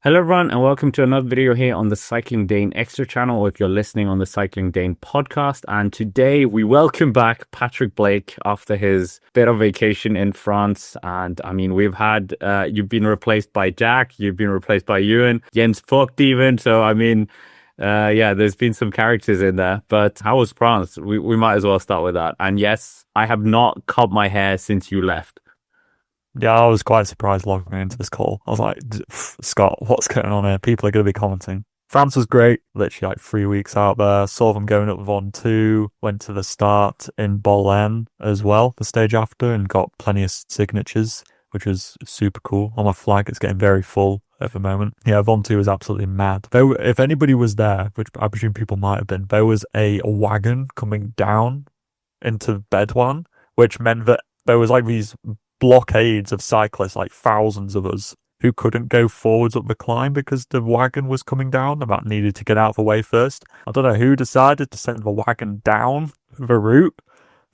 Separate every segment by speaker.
Speaker 1: Hello everyone and welcome to another video here on the Cycling Dane Extra channel, or if you're listening on the Cycling Dane podcast. And today we welcome back Patrick Blake after his bit of vacation in France. And I mean, we've had, you've been replaced by Jack, you've been replaced by Ewan, Jens Vogt even. So I mean, yeah, there's been some characters in there. But how was France? We might as well start with that. And yes, I have not cut my hair since you left.
Speaker 2: Yeah, I was quite surprised logging into this call. I was like, Scott, what's going on here? People are going to be commenting. France was great, literally like 3 weeks out there. Saw them going up Von 2, went to the start in Bolène as well, the stage after, and got plenty of signatures, which was super cool. On my flag, it's getting very full at the moment. Yeah, Von 2 was absolutely mad. Though, if anybody was there, which I presume people might have been, there was a wagon coming down into Bedouin, which meant that there was like these blockades of cyclists, like thousands of us, who couldn't go forwards up the climb because the wagon was coming down and that needed to get out of the way first. I don't know who decided to send the wagon down the route.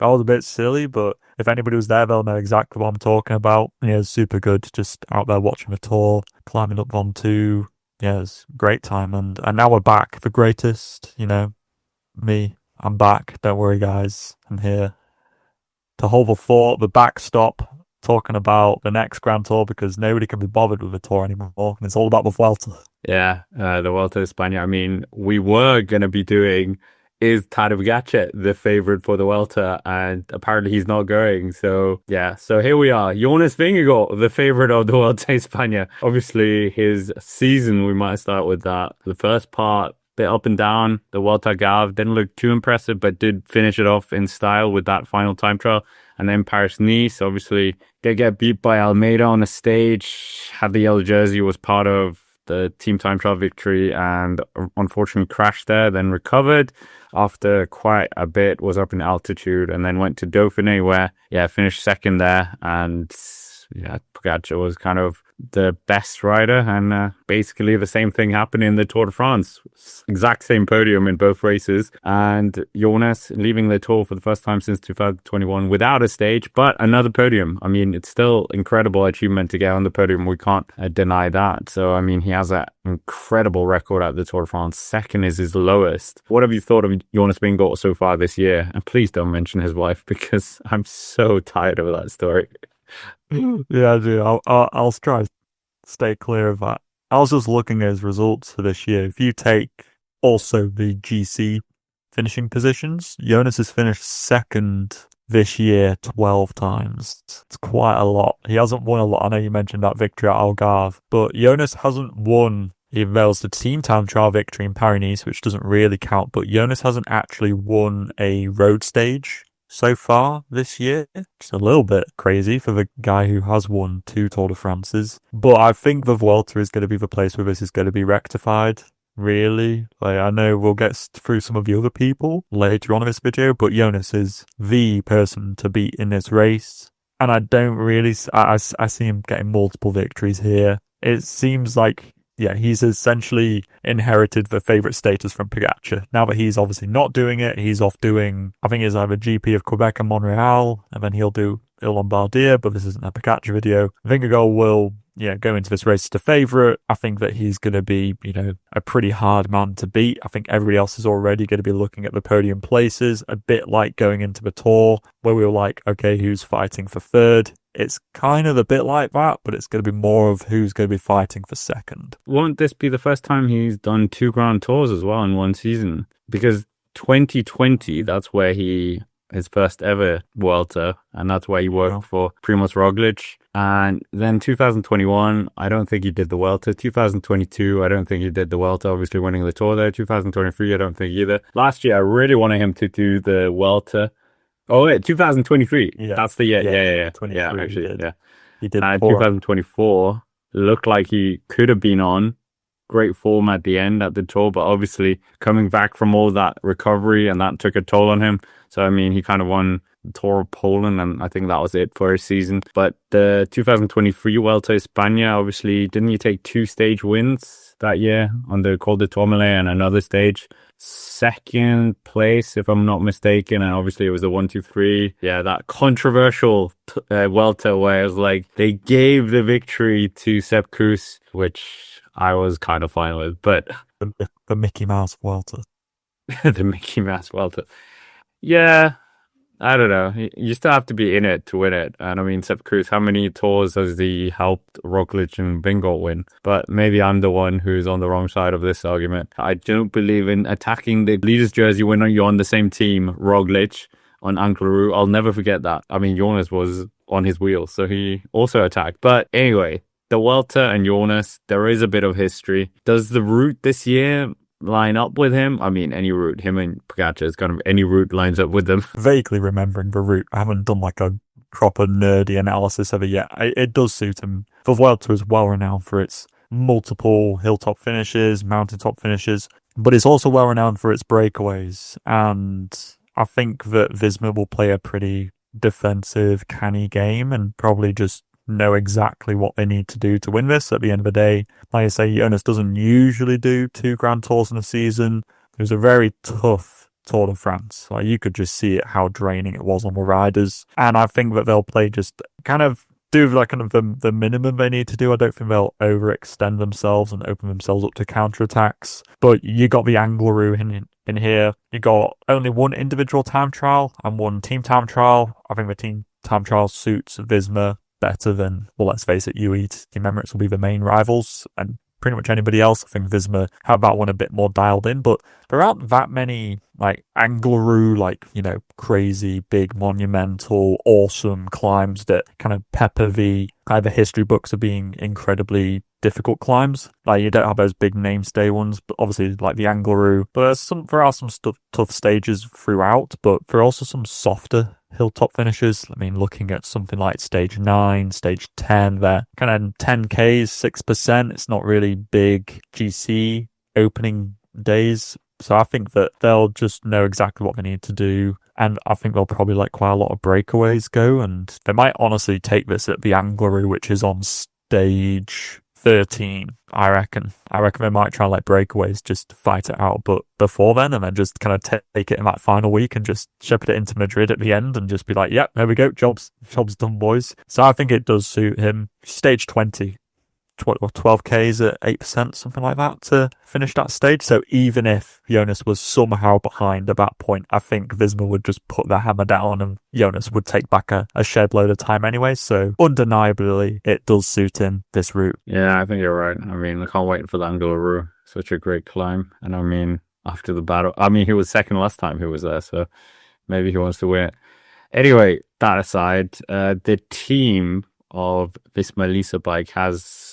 Speaker 2: That was a bit silly, but if anybody was there, they'll know exactly what I'm talking about. Yeah, it was super good. Just out there watching the tour, climbing up Von 2. Yeah, it was a great time. And now we're back. The greatest, me. I'm back. Don't worry, guys. I'm here to hold the fort, the backstop, talking about the next Grand Tour because nobody can be bothered with the tour anymore. And it's all about the Vuelta.
Speaker 1: Yeah, the Vuelta a España. I mean, we were going to be doing is Tadej Pogačar the favorite for the Vuelta, and apparently he's not going. So yeah, so here we are. Jonas Vingegaard, the favorite of the Vuelta a España. Obviously, his season, we might start with that. The first part, bit up and down. The Vuelta Gav didn't look too impressive, but did finish it off in style with that final time trial. And then Paris-Nice, obviously, they get beat by Almeida on the stage. Had the yellow jersey, was part of the team time trial victory, and unfortunately crashed there, then recovered after quite a bit, was up in altitude, and then went to Dauphiné where, yeah, finished second there. And yeah, Pogačar was kind of the best rider, and basically the same thing happened in the Tour de France. Exact same podium in both races, and Jonas leaving the Tour for the first time since 2021 without a stage, but another podium. I mean, it's still incredible achievement to get on the podium. We can't deny that. So, I mean, he has an incredible record at the Tour de France. Second is his lowest. What have you thought of Jonas Vingegaard so far this year? And please don't mention his wife, because I'm so tired of that story.
Speaker 2: Yeah, I do. I'll try to stay clear of that. I was just looking at his results for this year. If you take also the GC finishing positions, Jonas has finished second this year 12 times. It's quite a lot. He hasn't won a lot. I know you mentioned that victory at Algarve, but Jonas hasn't won. Even though it's the team time trial victory in Paris-Nice, which doesn't really count, but Jonas hasn't actually won a road stage so far this year. It's a little bit crazy for the guy who has won 2 Tour de France's. But I think the Vuelta is going to be the place where this is going to be rectified, really. Like, I know we'll get through some of the other people later on in this video, but Jonas is the person to beat in this race. And I don't really, I see him getting multiple victories here. It seems like, yeah, he's essentially inherited the favourite status from Pogačar. Now that he's obviously not doing it, he's off doing, I think it's either GP of Quebec and Montreal, and then he'll do Il Lombardia, but this isn't a Pogačar video. Vingegaard will, go into this race as the favourite. I think that he's going to be, a pretty hard man to beat. I think everybody else is already going to be looking at the podium places, a bit like going into the Tour, where we were like, okay, who's fighting for third? It's kind of a bit like that, but it's going to be more of who's going to be fighting for second.
Speaker 1: Won't this be the first time he's done 2 Grand Tours as well in one season? Because 2020, that's where his first ever Vuelta, and that's where he worked for Primož Roglič. And then 2021, I don't think he did the Vuelta. 2022, I don't think he did the Vuelta, obviously winning the Tour there. 2023, I don't think either. Last year, I really wanted him to do the Vuelta. Oh, wait, 2023. Yeah. That's the year. Yeah. Yeah, actually, yeah.
Speaker 2: He did.
Speaker 1: 2024 looked like he could have been on. Great form at the end at the Tour, but obviously coming back from all that recovery, and that took a toll on him. So, I mean, he kind of won the Tour of Poland, and I think that was it for his season. But the 2023 Vuelta a España, obviously, didn't he take 2 stage wins that year on the Col de Tourmalet and another stage? Second place, if I'm not mistaken, and obviously it was the 1-2-3. Yeah, that controversial Vuelta where it was like they gave the victory to Sepp Kuss, which I was kind of fine with. But
Speaker 2: The Mickey Mouse Vuelta.
Speaker 1: the Mickey Mouse Welter, yeah, I don't know. You still have to be in it to win it. And I mean, Sepp Kuss, how many tours has he helped Roglic and Vingegaard win? But maybe I'm the one who's on the wrong side of this argument. I don't believe in attacking the leader's jersey when you're on the same team, Roglic on Ankara. I'll never forget that. I mean, Jonas was on his wheels, so he also attacked. But anyway, the Welter and Jonas, there is a bit of history. Does the route this year line up with him? I mean, any route. Him and Pogacar is kind of any route lines up with them.
Speaker 2: Vaguely remembering the route. I haven't done like a proper nerdy analysis of it yet. It does suit him. The Vuelta is well renowned for its multiple hilltop finishes, mountaintop finishes, but it's also well renowned for its breakaways. And I think that Visma will play a pretty defensive, canny game and probably just know exactly what they need to do to win this at the end of the day. Like I say, Jonas doesn't usually do 2 Grand Tours in a season. It was a very tough Tour de France. Like, you could just see it, how draining it was on the riders. And I think that they'll play just kind of do like kind of the minimum they need to do. I don't think they'll overextend themselves and open themselves up to counterattacks. But you got the Angliru in here. You got only one individual time trial and one team time trial. I think the team time trial suits Visma better than, well, let's face it, UAE Team Emirates will be the main rivals, and pretty much anybody else. I think Visma have that one a bit more dialed in, but there aren't that many like Angliru, like, you know, crazy, big, monumental, awesome climbs that kind of pepper the either history books of being incredibly difficult climbs. Like, you don't have those big namestay ones, but obviously like the Angliru. But there are some tough stages throughout, but there are also some softer hilltop finishes. I mean, looking at something like stage 9, stage 10, they're kind of 10Ks, 6%. It's not really big GC opening days. So I think that they'll just know exactly what they need to do. And I think they'll probably let quite a lot of breakaways go. And they might honestly take this at the Angliru, which is on stage 13, I reckon. I reckon they might try and let breakaways just to fight it out, but before then, and then just kind of take it in that final week and just shepherd it into Madrid at the end and just be like, yep, there we go, job's done, boys. So I think it does suit him. Stage 20, 12Ks at 8%, something like that, to finish that stage. So even if Jonas was somehow behind at that point, I think Visma would just put the hammer down and Jonas would take back a shed load of time anyway. So undeniably, it does suit him, this route.
Speaker 1: Yeah, I think you're right. I mean, I can't wait for the Angliru. Such a great climb. And I mean, after the battle, I mean, he was second last time he was there, so maybe he wants to win it. Anyway, that aside, the team of Visma Lease Bike has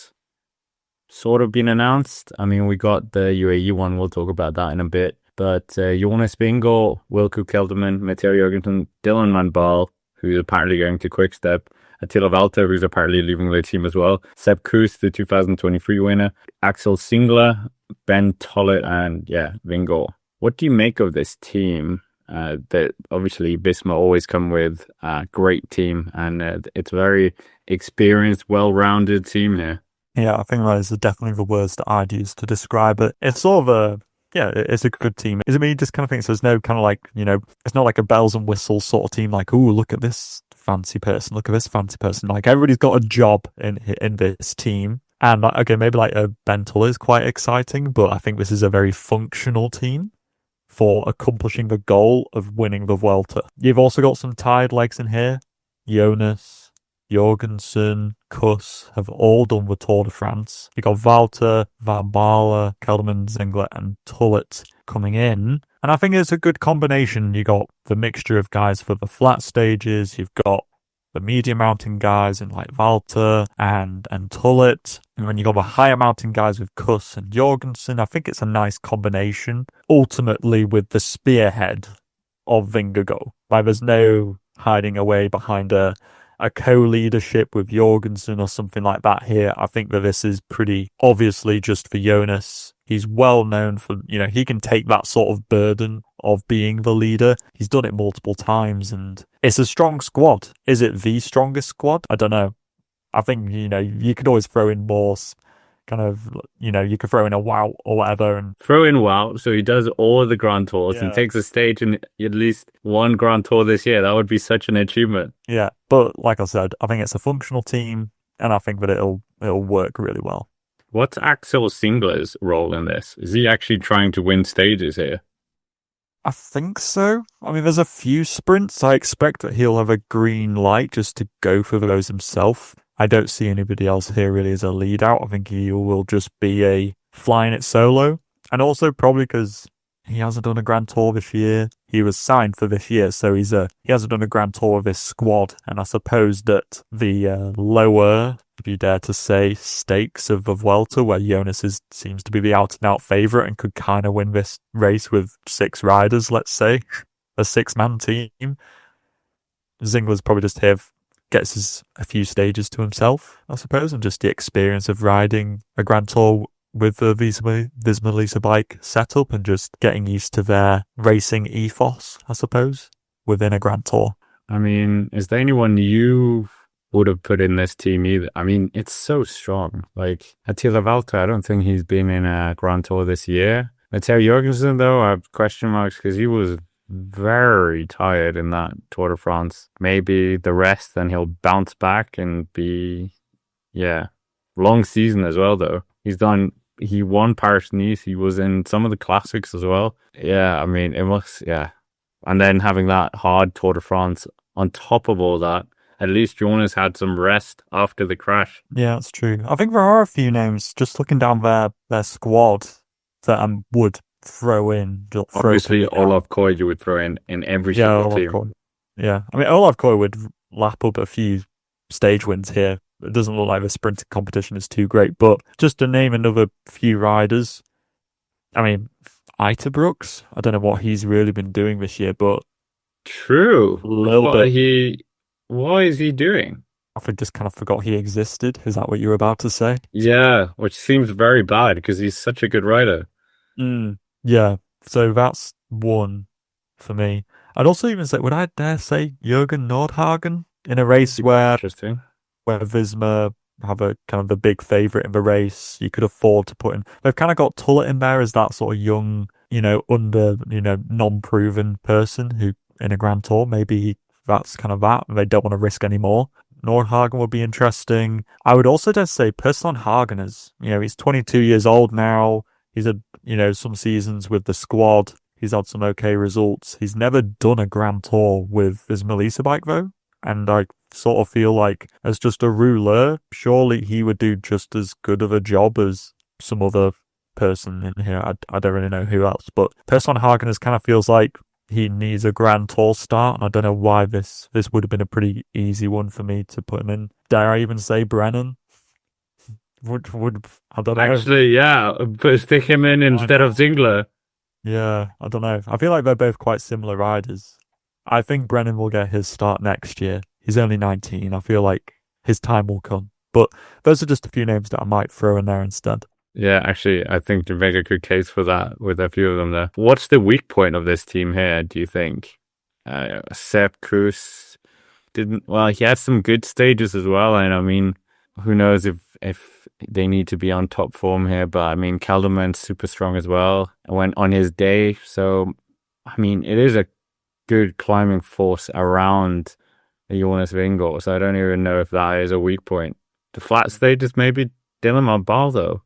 Speaker 1: sort of been announced. I mean, we got the UAE one. We'll talk about that in a bit. But Jonas Vingegaard, Wilco Kelderman, Matteo Jorgensen, Dylan Van Baal, who's apparently going to Quickstep, Attila Valter, who's apparently leaving the team as well, Sepp Kuss, the 2023 winner, Axel Singler, Ben Tollett, and Vingegaard. What do you make of this team? That obviously Visma always come with a great team, and it's a very experienced, well-rounded team here.
Speaker 2: Yeah, I think that is definitely the words that I'd use to describe it. It's sort of it's a good team. Is it me? You just kind of think so there's no kind of like, you know, it's not like a bells and whistles sort of team, like, ooh, look at this fancy person, look at this fancy person. Like, everybody's got a job in this team. And okay, maybe like a Bentel is quite exciting, but I think this is a very functional team for accomplishing the goal of winning the Vuelta. You've also got some tired legs in here. Jonas, Jorgensen, Kuss have all done the Tour de France. You got Valter, Van Baarle, Kelderman, Zingler, and Tullet coming in. And I think it's a good combination. You got the mixture of guys for the flat stages. You've got the medium mountain guys in like Valter and Tullet. And then you got the higher mountain guys with Kuss and Jorgensen. I think it's a nice combination. Ultimately, with the spearhead of Vingegaard. Like, there's no hiding away behind a co-leadership with Jorgensen or something like that here. I think that this is pretty obviously just for Jonas. He's well known for, you know, he can take that sort of burden of being the leader. He's done it multiple times, and it's a strong squad. Is it the strongest squad? I don't know. I think, you know, you could always throw in more kind of, you know, you could throw in a Wout or whatever. And
Speaker 1: throw in Wout, so he does all the Grand Tours and takes a stage in at least one Grand Tour this year. That would be such an achievement.
Speaker 2: Yeah, but like I said, I think it's a functional team, and I think that it'll work really well.
Speaker 1: What's Axel Singler's role in this? Is he actually trying to win stages here?
Speaker 2: I think so. I mean, there's a few sprints. I expect that he'll have a green light just to go for those himself. I don't see anybody else here really as a lead out. I think he will just be a flying it solo. And also probably because he hasn't done a Grand Tour this year. He was signed for this year, so he hasn't done a Grand Tour with his squad. And I suppose that the lower, if you dare to say, stakes of the Vuelta, where seems to be the out and out favourite and could kind of win this race with 6 riders, let's say, a 6-man team. Zingler's probably just here, gets a few stages to himself, I suppose, and just the experience of riding a Grand Tour with the Visma Lisa bike setup and just getting used to their racing ethos, I suppose, within a Grand Tour.
Speaker 1: I mean, is there anyone you would have put in this team either? I mean, it's so strong. Like, Attila Valter, I don't think he's been in a Grand Tour this year. Matteo Jorgensen, though, I have question marks because he was very tired in that Tour de France. Maybe the rest, then he'll bounce back and be, yeah, long season as well, though. He won Paris-Nice. He was in some of the classics as well. Yeah, I mean, it must, yeah. And then having that hard Tour de France on top of all that, at least Jonas had some rest after the crash.
Speaker 2: Yeah, that's true. I think there are a few names, just looking down their squad, that I would throw in.
Speaker 1: Obviously, Olav Koy you would throw in every single team.
Speaker 2: Koy. Yeah, I mean, Olav Koy would lap up a few stage wins here. It doesn't look like the sprinting competition is too great, but just to name another few riders, I mean, Brooks, I don't know what he's really been doing this year, but
Speaker 1: true.
Speaker 2: A little bit.
Speaker 1: What is he doing?
Speaker 2: I just kind of forgot he existed. Is that what you were about to say?
Speaker 1: Yeah, which seems very bad because he's such a good rider.
Speaker 2: Yeah, so that's one for me. I'd also even say, would I dare say Jürgen Nordhagen in a race where Visma have a kind of the big favourite in the race? You could afford to put in. They've kind of got Tullett in there as that sort of young, non-proven person who in a Grand Tour. Maybe that's kind of that. They don't want to risk any more. Nordhagen would be interesting. I would also just say Persson Hagen is, he's 22 years old now. He's had, some seasons with the squad. He's had some okay results. He's never done a Grand Tour with his Melissa bike though. And I sort of feel like as just a rouleur, surely he would do just as good of a job as some other person in here. I don't really know who else, but Persson Hagen is kind of feels like he needs a Grand Tour start, and I don't know why this would have been a pretty easy one for me to put him in. Dare I even say Brennan? Would I don't know.
Speaker 1: Actually, yeah, but stick him in instead of Zingler.
Speaker 2: Yeah, I don't know. I feel like they're both quite similar riders. I think Brennan will get his start next year. He's only 19. I feel like his time will come. But those are just a few names that I might throw in there instead.
Speaker 1: Yeah, actually, I think to make a good case for that with a few of them there. What's the weak point of this team here, do you think? Sepp Kuss he had some good stages as well. And I mean, who knows if they need to be on top form here. But I mean, Kelderman's super strong as well. Went on his day. So, I mean, it is a good climbing force around Jonas Vingegaard. So I don't even know if that is a weak point. The flat stages, maybe Dylan Marbal, though.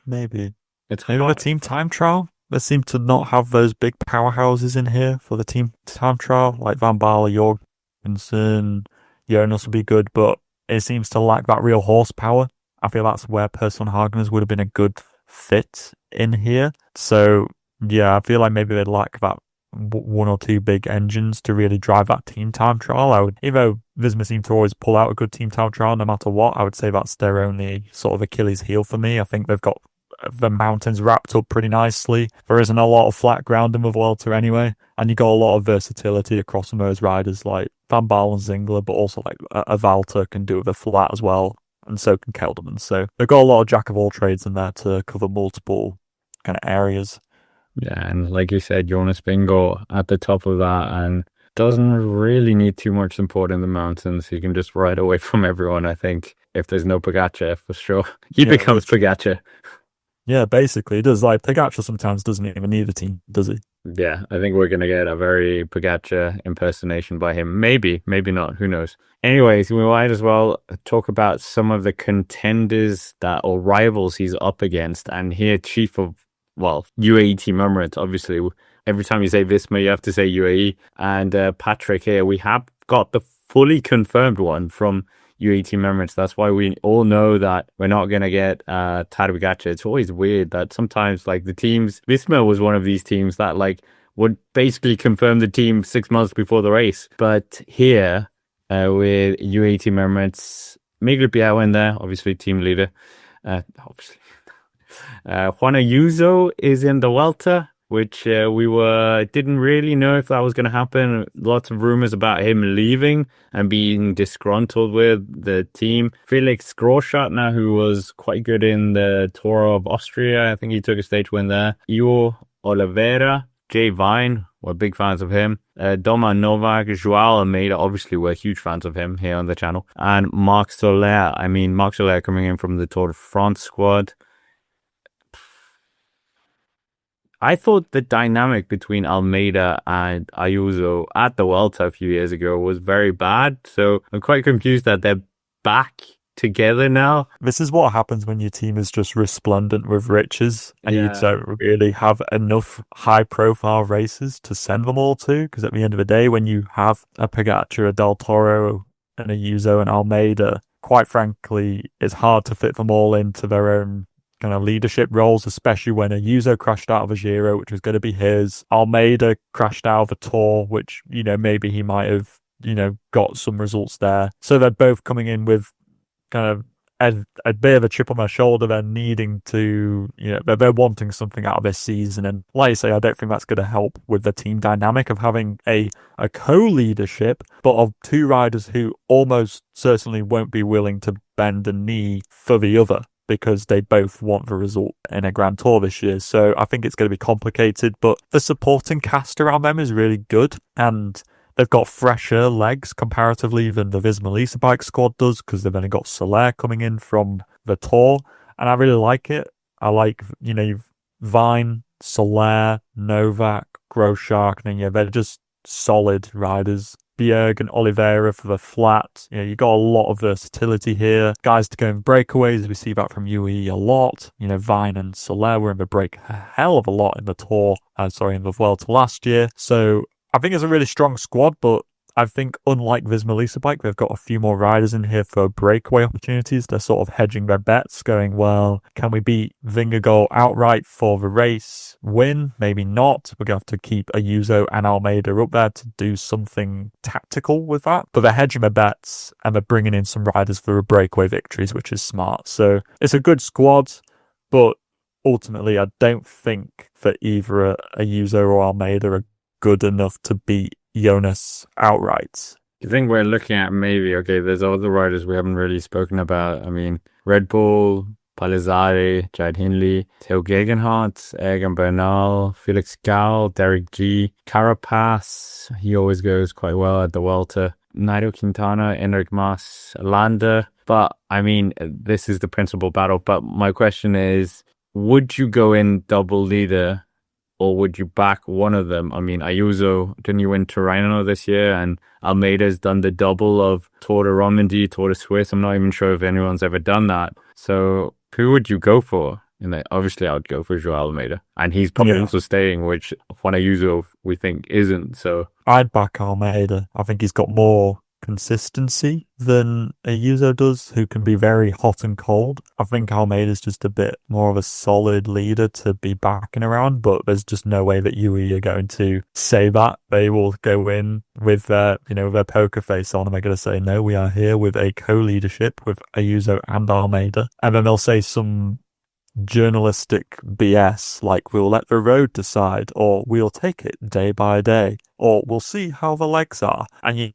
Speaker 2: Maybe.
Speaker 1: It's
Speaker 2: maybe the team time trial. They seem to not have those big powerhouses in here for the team time trial, like Van Baarle, Jorgensen, Jonas would be good, but it seems to lack that real horsepower. I feel that's where Persson Hageners would have been a good fit in here. So, yeah, I feel like maybe they lack that one or two big engines to really drive that team time trial. Even though Visma seem to always pull out a good team time trial no matter what, I would say that's their only sort of Achilles heel for me. I think they've got the mountains wrapped up pretty nicely. There isn't a lot of flat ground in the Vuelta anyway, and you got a lot of versatility across from those riders like Van Baarle and Zingler, but also like a Valter can do with a flat as well, and so can Kelderman. So they've got a lot of jack of all trades in there to cover multiple kind of areas.
Speaker 1: Yeah, and like you said, Jonas Vingegaard at the top of that, and doesn't really need too much support in the mountains. He can just ride away from everyone, I think, if there's no Pogacar, for sure. He becomes Pogacar.
Speaker 2: Yeah, basically, it does. Like, Pogacar sometimes doesn't even need a team, does he?
Speaker 1: Yeah, I think we're gonna get a very Pogacar impersonation by him. Maybe, maybe not. Who knows? Anyways, we might as well talk about some of the contenders that or rivals he's up against. And here, chief of UAE Team Emirates. Obviously, every time you say Visma, you have to say UAE. And Patrick here, we have got the fully confirmed one from UAE Team Emirates. That's why we all know that we're not going to get Tadej Pogacar. It's always weird that sometimes like the teams, Visma was one of these teams that like would basically confirm the team 6 months before the race. But here with UAE Team Emirates, Miguel Biao in there, obviously team leader. Obviously. Juan Ayuso is in the Vuelta, which we didn't really know if that was going to happen. Lots of rumors about him leaving and being disgruntled with the team. Felix Großschartner, who was quite good in the Tour of Austria, I think he took a stage win there. Ivo Oliveira, Jay Vine, we're big fans of him. Doma Novak, Joao Almeida, obviously we're huge fans of him here on the channel. And Marc Soler. I mean, Marc Soler coming in from the Tour de France squad. I thought the dynamic between Almeida and Ayuso at the Vuelta a few years ago was very bad. So I'm quite confused that they're back together now.
Speaker 2: This is what happens when your team is just resplendent with riches and you don't really have enough high-profile races to send them all to. Because at the end of the day, when you have a Pogacar, a Del Toro, and a Ayuso and Almeida, quite frankly, it's hard to fit them all into their own kind of leadership roles, especially when Ayuso crashed out of a Giro, which was going to be his. Almeida crashed out of a Tour, which, maybe he might have, got some results there. So they're both coming in with kind of a bit of a chip on their shoulder. They're needing to, they're wanting something out of this season. And like I say, I don't think that's going to help with the team dynamic of having a co-leadership, but of two riders who almost certainly won't be willing to bend a knee for the other, because they both want the result in a Grand Tour this year. So I think it's going to be complicated, but the supporting cast around them is really good, and they've got fresher legs comparatively than the Visma Lease Bike squad does, because they've only got Soler coming in from the Tour, and I really like it. I like, you've Vine, Soler, Novak, Großschartner, and they're just solid riders. Bjerg and Oliveira for the flat. You got a lot of versatility here. Guys to go in breakaways, we see that from UAE a lot. Vine and Soler were in the break a hell of a lot in the Tour, in the Vuelta last year. So I think it's a really strong squad, but I think unlike Visma Lease Bike, they've got a few more riders in here for breakaway opportunities. They're sort of hedging their bets, going, well, can we beat Vingegaard outright for the race? Win? Maybe not. We're going to have to keep Ayuso and Almeida up there to do something tactical with that. But they're hedging their bets, and they're bringing in some riders for breakaway victories, which is smart. So it's a good squad, but ultimately I don't think that either Ayuso or Almeida are good enough to beat Jonas outright.
Speaker 1: You think we're looking at maybe, okay, there's other riders we haven't really spoken about. I mean, Red Bull, Palizade, Jade Hindley, Theo Gegenhardt, Egan Bernal, Felix Gall, Derek G, Carapaz, he always goes quite well at the Vuelta, Nairo Quintana, Enric Mas, Landa. But, I mean, this is the principal battle. But my question is, would you go in double leader, or would you back one of them? I mean, Ayuso, didn't you win Tirreno this year? And Almeida's done the double of Tour de Romandie, Tour de Suisse. I'm not even sure if anyone's ever done that. So who would you go for? Obviously, I would go for Joao Almeida. And he's probably also staying, which Juan Ayuso, we think, isn't. So
Speaker 2: I'd back Almeida. I think he's got more consistency than Ayuso does, who can be very hot and cold. I think Almeida's just a bit more of a solid leader to be backing around, but there's just no way that UAE are going to say that. They will go in with their, their poker face on, and they're going to say, no, we are here with a co-leadership with Ayuso and Almeida. And then they'll say some journalistic BS like, we'll let the road decide, or we'll take it day by day, or we'll see how the legs are. And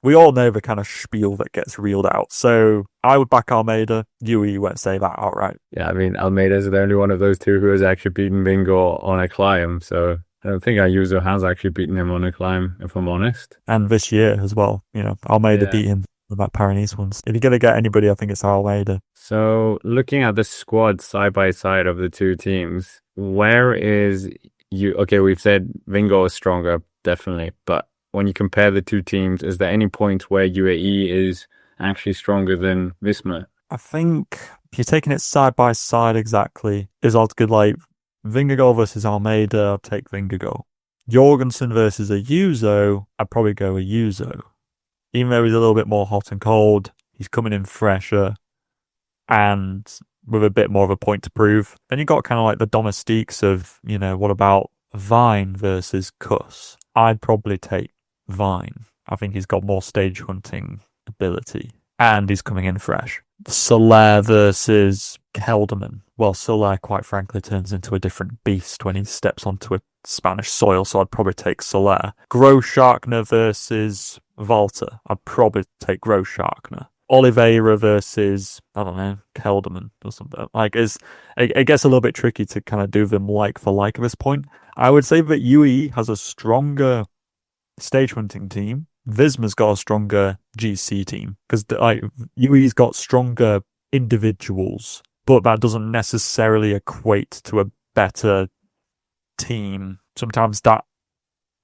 Speaker 2: we all know the kind of spiel that gets reeled out. So I would back Almeida. You won't say that outright.
Speaker 1: Yeah, I mean, Almeida's the only one of those two who has actually beaten Vingegaard on a climb. So I don't think Ayuso has actually beaten him on a climb, if I'm honest.
Speaker 2: And this year as well, Almeida beat him with that Paris-Nice ones. If you're going to get anybody, I think it's Almeida.
Speaker 1: So looking at the squad side by side of the two teams, where is you? Okay, we've said Vingo is stronger, definitely. But when you compare the two teams, is there any point where UAE is actually stronger than Visma?
Speaker 2: I think if you're taking it side by side exactly, is odds good like Vingegaard versus Almeida, I'll take Vingegaard. Jorgensen versus Ayuso, I'd probably go Ayuso. Even though he's a little bit more hot and cold, he's coming in fresher and with a bit more of a point to prove. Then you got kind of like the domestiques of, what about Vine versus Kuss? I'd probably take Vine. I think he's got more stage hunting ability and he's coming in fresh. Soler versus Kelderman. Well, Soler, quite frankly, turns into a different beast when he steps onto a Spanish soil, so I'd probably take Soler. Grossschartner versus Vuelta. I'd probably take Grossschartner. Oliveira versus, I don't know, Kelderman or something. It gets a little bit tricky to kind of do them like for like at this point. I would say that UAE has a stronger stage hunting team. Visma's got a stronger GC team because UAE's got stronger individuals, but that doesn't necessarily equate to a better team. Sometimes that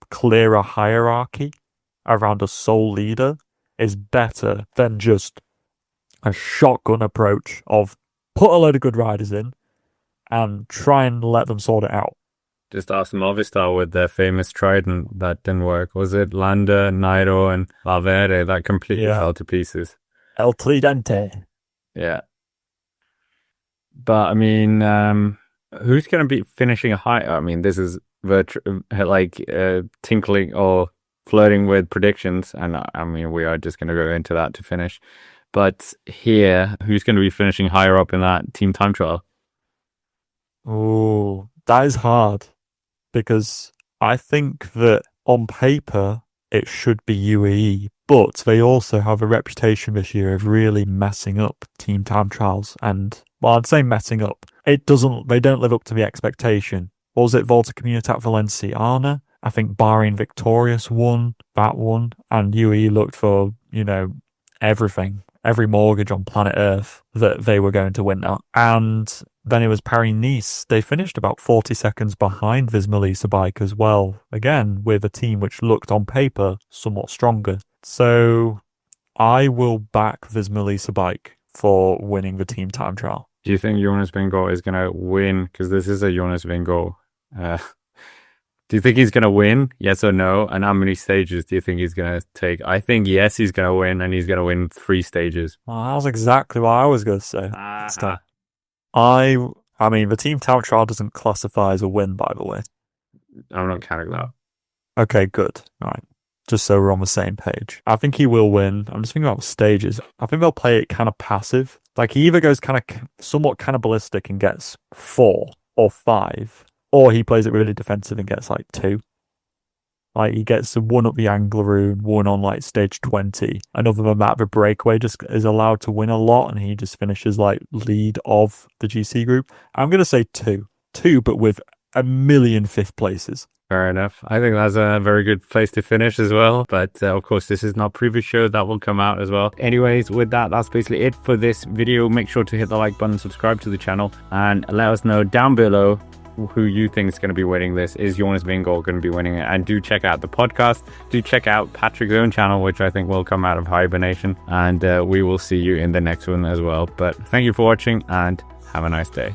Speaker 2: clearer hierarchy around a sole leader is better than just a shotgun approach of put a load of good riders in and try and let them sort it out.
Speaker 1: Just ask Movistar with their famous trident that didn't work. Was it Landa, Nairo, and Valverde that completely fell to pieces?
Speaker 2: El Tridente.
Speaker 1: Yeah. But I mean, who's going to be finishing high? I mean, this is tinkling or flirting with predictions, and I mean, we are just going to go into that to finish. But here, who's going to be finishing higher up in that team time trial?
Speaker 2: Oh, that is hard. Because I think that on paper it should be UAE, but they also have a reputation this year of really messing up team time trials. And well, I'd say messing up. They don't live up to the expectation. What was it? Volta Comunitat Valenciana? I think Bahrain Victorious won that one, and UAE looked for everything, every mortgage on planet Earth that they were going to win that. And then it was Paris-Nice. They finished about 40 seconds behind Visma Lease Bike as well. Again, with a team which looked on paper somewhat stronger. So I will back Visma Lease Bike for winning the team time trial.
Speaker 1: Do you think Jonas Vingegaard is going to win? Because this is a Jonas Vingegaard. Do you think he's going to win? Yes or no? And how many stages do you think he's going to take? I think yes, he's going to win, and he's going to win 3 stages.
Speaker 2: Well, that was exactly what I was going to say. I mean, the team time trial doesn't classify as a win, by the way.
Speaker 1: I'm not counting that.
Speaker 2: Okay, good. All right. Just so we're on the same page. I think he will win. I'm just thinking about stages. I think they'll play it kind of passive. Like, he either goes kind of somewhat cannibalistic and gets 4 or 5, or he plays it really defensive and gets like 2. Like, he gets one up the Anglerune, one on like stage 20. And other than that, the breakaway just is allowed to win a lot, and he just finishes like lead of the GC group. I'm going to say 2. 2, but with a million 5th places.
Speaker 1: Fair enough. I think that's a very good place to finish as well. But of course, this is not previous show. That will come out as well. Anyways, with that, that's basically it for this video. Make sure to hit the like button, subscribe to the channel, and let us know down below who you think is going to be winning this. Is Jonas Vingegaard going to be winning it? And do check out the podcast. Do check out Patrick's own channel, which I think will come out of hibernation. And we will see you in the next one as well. But thank you for watching and have a nice day.